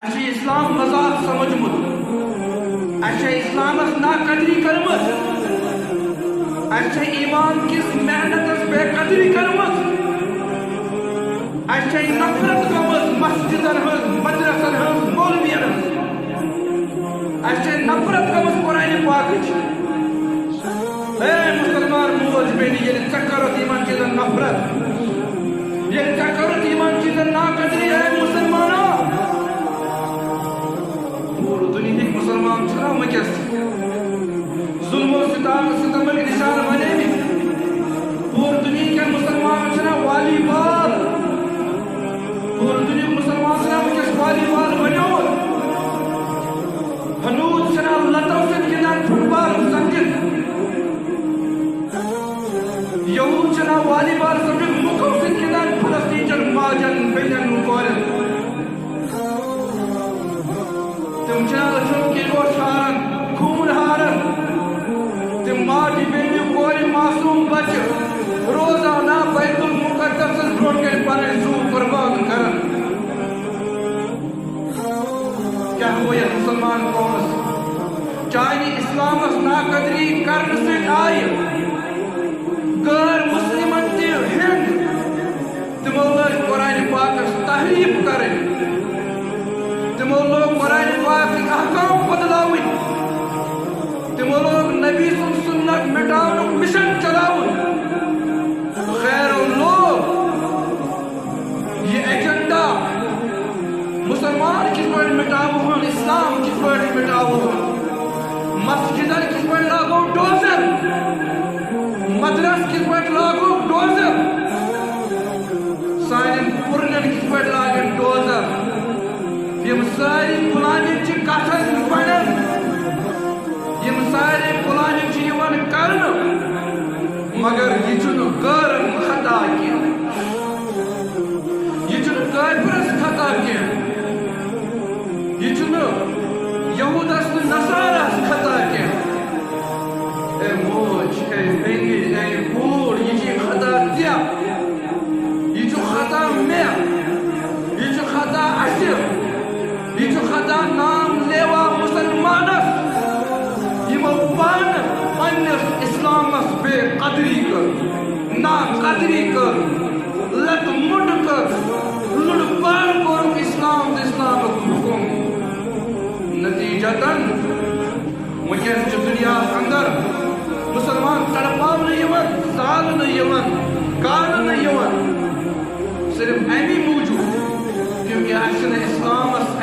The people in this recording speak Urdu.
اسلام مذاق سمجھمت اسلام ناقدری کرمت ایمان کس محنت بے قدری کرمت نفرت گمت مسجدن ہز مدرسن ہز مولوین ہز نفرت گمت قرآن پاک اے مسلمان موج بینی یل چکرت ایمان چیزن نفرت یل چکرت ایمان چیزن ناقدری اے مسلمانہ مسلمان چھنا ونکس ظلم و ستم نشان بنے پور دنیا کے مسلمان چھنا والی بال پور دنیا مسلمان چھنا ونکس والی بال بنو ہنوز چھنا لطو سے گندان فٹ بال سمجھت یہود چھنا والی بال سمجھت مکو سے گندان فلسطین ماجن بینن کورن تم چھنا لچھو کی گوش ہارن خون ہارن تم ماٹی بیٹی کوئی معصوم بچ روزانہ بیت المقدس روٹ کے پانے زور قربان کرن کیا ہوئی مسلمان قوم چاہیے اسلام اس ناقدری کرن سے آئی غیر مسلمن تی ہند تم اللہ قرآن پاک تحریف کریں تمو لوگ قرآن پاک احکام بدلاوی تمو لوگ نبی سنت مٹاؤن مشن چلاؤن خیر لوگ یہ ایجنڈا مسلمان کس پر مٹاؤ ہوں اسلام کس پر مٹاؤ ہوں مسجدن کس پر لاگو ڈوزر مدرس کس پر لاگو ڈوزر سائن پرنن کس پر لاگو ڈوزر یم ساری پلاننگ چھ کتھن پڑھن یم ساری پلاننگ چھ یوان کرن مگر یہ چھن غیر خطا کی یہ چھن کافرس خطا کی یہ چھن یہودس نصارس خطا کی اے موج اے بینگی اے کوڑ یہ چھ خطا دیا یہ چھ خطا میں یہ چھ خطا اشر یہ جو خدا نام لیوا مسلمانس یہ پان پنس اسلامس بے قدری کر نا قدری کر لت مٹ کر لڑ پار کر اسلام حکم نتیجتاً ونکس دنیا اندر مسلمان تڑپاؤن یوان زالن یوان کانن یوان صرف امی موجود کیونکہ اسلامس